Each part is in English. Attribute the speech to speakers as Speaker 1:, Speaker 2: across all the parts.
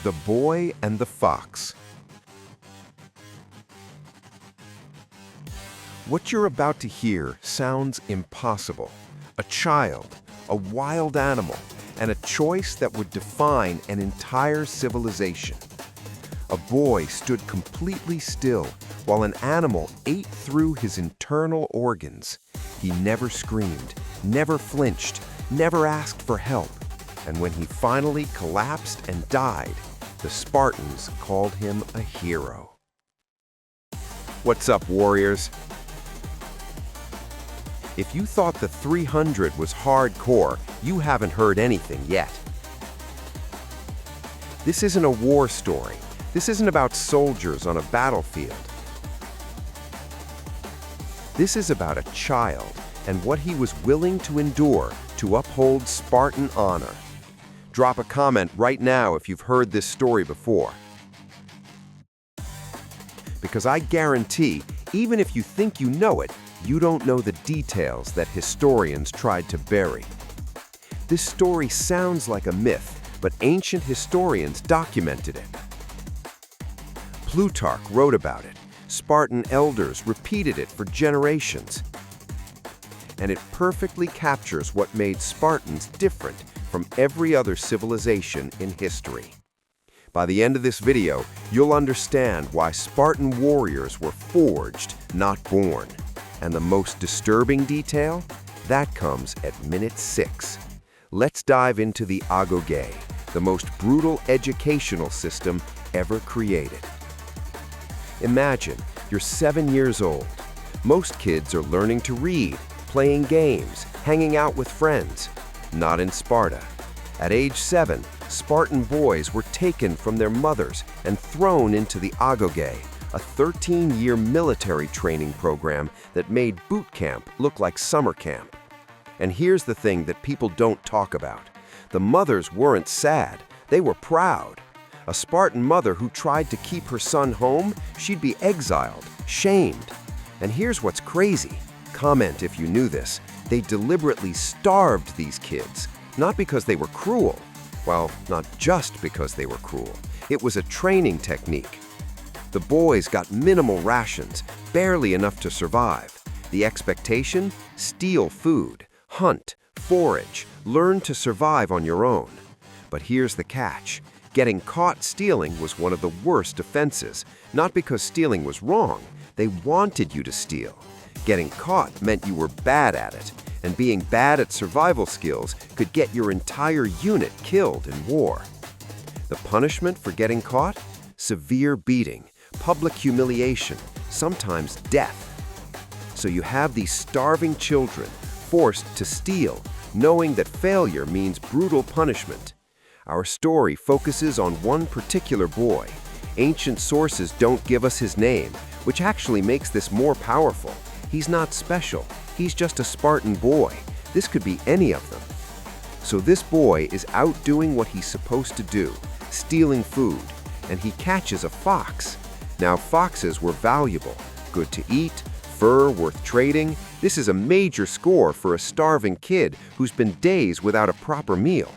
Speaker 1: The Boy and the Fox. What you're about to hear sounds impossible. A child, a wild animal, and a choice that would define an entire civilization. A boy stood completely still while an animal ate through his internal organs. He never screamed, never flinched, never asked for help. And when he finally collapsed and died, the Spartans called him a hero. What's up, warriors? If you thought the 300 was hardcore, you haven't heard anything yet. This isn't a war story. This isn't about soldiers on a battlefield. This is about a child and what he was willing to endure to uphold Spartan honor. Drop a comment right now if you've heard this story before. Because I guarantee, even if you think you know it, you don't know the details that historians tried to bury. This story sounds like a myth, but ancient historians documented it. Plutarch wrote about it. Spartan elders repeated it for generations. And it perfectly captures what made Spartans different from every other civilization in history. By the end of this video, you'll understand why Spartan warriors were forged, not born. And the most disturbing detail? That comes at minute 6. Let's dive into the agoge, the most brutal educational system ever created. Imagine you're 7 years old. Most kids are learning to read, playing games, hanging out with friends. Not in Sparta. At age 7, Spartan boys were taken from their mothers and thrown into the agoge, a 13-year military training program that made boot camp look like summer camp. And here's the thing that people don't talk about. The mothers weren't sad, they were proud. A Spartan mother who tried to keep her son home, she'd be exiled, shamed. And here's what's crazy. Comment if you knew this. They deliberately starved these kids, not because they were cruel. Well, not just because they were cruel. It was a training technique. The boys got minimal rations, barely enough to survive. The expectation? Steal food, hunt, forage, learn to survive on your own. But here's the catch. Getting caught stealing was one of the worst offenses, not because stealing was wrong. They wanted you to steal. Getting caught meant you were bad at it, and being bad at survival skills could get your entire unit killed in war. The punishment for getting caught? Severe beating, public humiliation, sometimes death. So you have these starving children forced to steal, knowing that failure means brutal punishment. Our story focuses on one particular boy. Ancient sources don't give us his name, which actually makes this more powerful. He's not special. He's just a Spartan boy. This could be any of them. So this boy is out doing what he's supposed to do, stealing food, and he catches a fox. Now, foxes were valuable, good to eat, fur worth trading. This is a major score for a starving kid who's been days without a proper meal.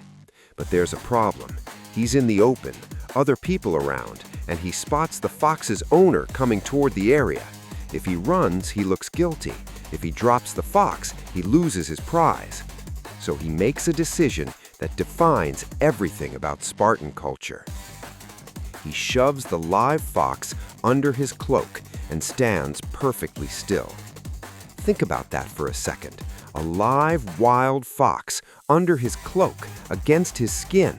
Speaker 1: But there's a problem. He's in the open, other people around, and he spots the fox's owner coming toward the area. If he runs, he looks guilty. If he drops the fox, he loses his prize. So he makes a decision that defines everything about Spartan culture. He shoves the live fox under his cloak and stands perfectly still. Think about that for a second. A live, wild fox under his cloak, against his skin.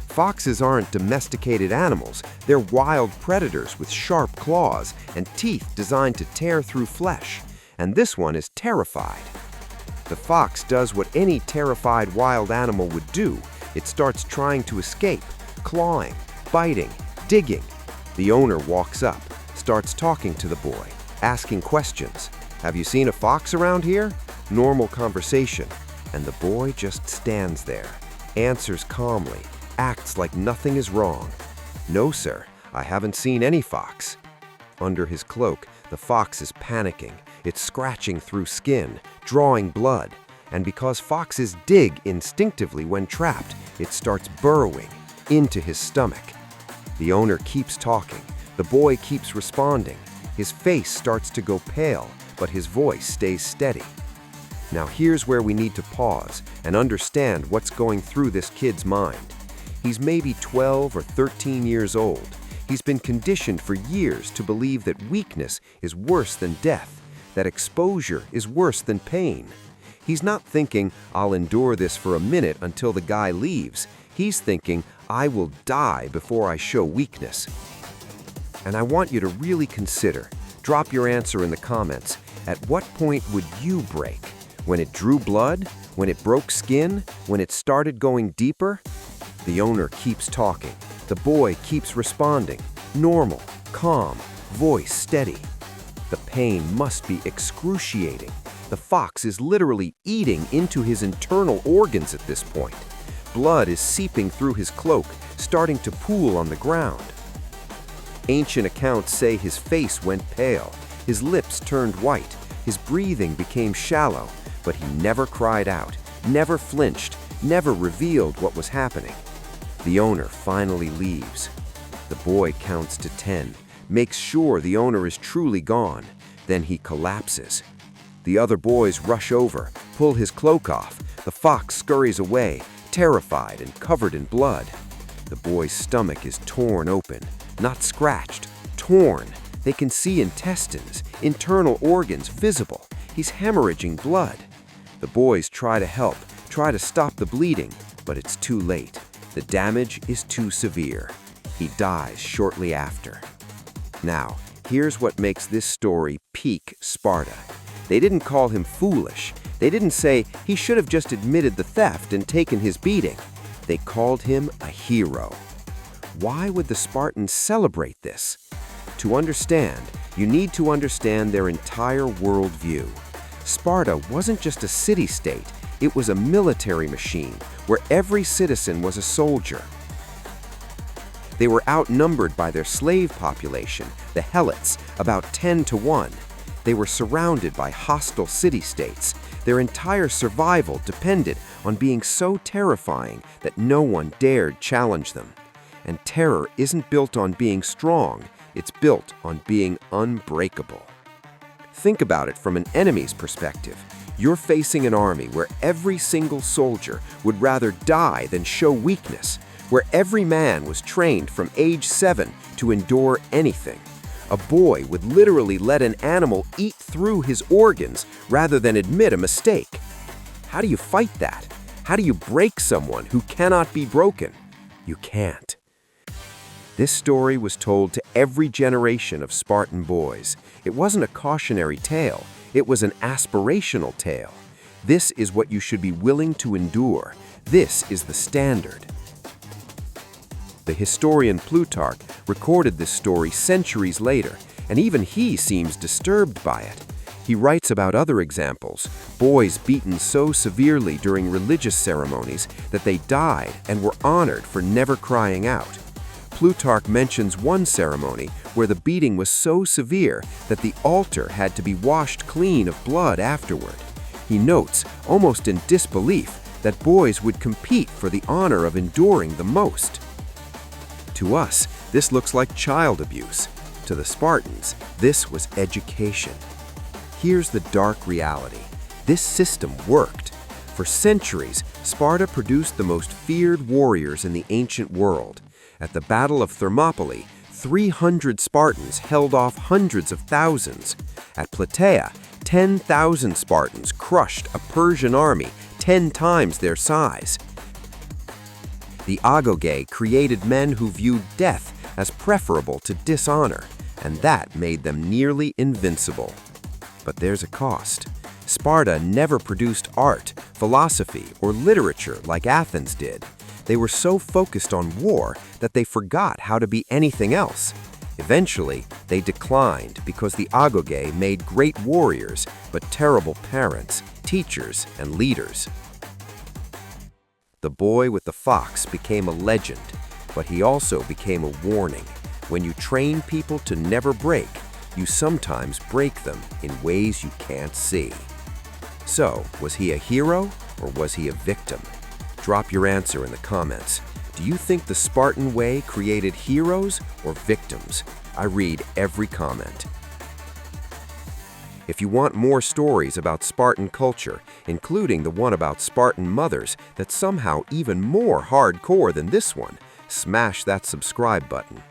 Speaker 1: Foxes aren't domesticated animals. They're wild predators with sharp claws and teeth designed to tear through flesh. And this one is terrified. The fox does what any terrified wild animal would do. It starts trying to escape, clawing, biting, digging. The owner walks up, starts talking to the boy, asking questions. Have you seen a fox around here? Normal conversation. And the boy just stands there, answers calmly, acts like nothing is wrong. No, sir, I haven't seen any fox. Under his cloak, the fox is panicking. It's scratching through skin, drawing blood. And because foxes dig instinctively when trapped, it starts burrowing into his stomach. The owner keeps talking. The boy keeps responding. His face starts to go pale, but his voice stays steady. Now here's where we need to pause and understand what's going through this kid's mind. He's maybe 12 or 13 years old. He's been conditioned for years to believe that weakness is worse than death, that exposure is worse than pain. He's not thinking, I'll endure this for a minute until the guy leaves. He's thinking, I will die before I show weakness. And I want you to really consider, drop your answer in the comments, at what point would you break? When it drew blood? When it broke skin? When it started going deeper? The owner keeps talking. The boy keeps responding. Normal, calm, voice steady. The pain must be excruciating. The fox is literally eating into his internal organs at this point. Blood is seeping through his cloak, starting to pool on the ground. Ancient accounts say his face went pale, his lips turned white, his breathing became shallow, but he never cried out, never flinched, never revealed what was happening. The owner finally leaves. The boy counts to 10, makes sure the owner is truly gone. Then he collapses. The other boys rush over, pull his cloak off. The fox scurries away, terrified and covered in blood. The boy's stomach is torn open, not scratched, torn. They can see intestines, internal organs visible. He's hemorrhaging blood. The boys try to help, try to stop the bleeding, but it's too late. The damage is too severe. He dies shortly after. Now, here's what makes this story peak Sparta. They didn't call him foolish. They didn't say he should have just admitted the theft and taken his beating. They called him a hero. Why would the Spartans celebrate this? To understand, you need to understand their entire worldview. Sparta wasn't just a city-state, it was a military machine where every citizen was a soldier. They were outnumbered by their slave population, the Helots, about 10 to 1. They were surrounded by hostile city-states. Their entire survival depended on being so terrifying that no one dared challenge them. And terror isn't built on being strong, it's built on being unbreakable. Think about it from an enemy's perspective. You're facing an army where every single soldier would rather die than show weakness, where every man was trained from age 7 to endure anything. A boy would literally let an animal eat through his organs rather than admit a mistake. How do you fight that? How do you break someone who cannot be broken? You can't. This story was told to every generation of Spartan boys. It wasn't a cautionary tale, it was an aspirational tale. This is what you should be willing to endure. This is the standard. The historian Plutarch recorded this story centuries later, and even he seems disturbed by it. He writes about other examples, boys beaten so severely during religious ceremonies that they died and were honored for never crying out. Plutarch mentions one ceremony where the beating was so severe that the altar had to be washed clean of blood afterward. He notes, almost in disbelief, that boys would compete for the honor of enduring the most. To us, this looks like child abuse. To the Spartans, this was education. Here's the dark reality. This system worked. For centuries, Sparta produced the most feared warriors in the ancient world. At the Battle of Thermopylae, 300 Spartans held off hundreds of thousands. At Plataea, 10,000 Spartans crushed a Persian army 10 times their size. The Agoge created men who viewed death as preferable to dishonor, and that made them nearly invincible. But there's a cost. Sparta never produced art, philosophy, or literature like Athens did. They were so focused on war that they forgot how to be anything else. Eventually, they declined because the Agoge made great warriors, but terrible parents, teachers, and leaders. The boy with the fox became a legend, but he also became a warning. When you train people to never break, you sometimes break them in ways you can't see. So, was he a hero or was he a victim? Drop your answer in the comments. Do you think the Spartan way created heroes or victims? I read every comment. If you want more stories about Spartan culture, including the one about Spartan mothers that's somehow even more hardcore than this one, smash that subscribe button.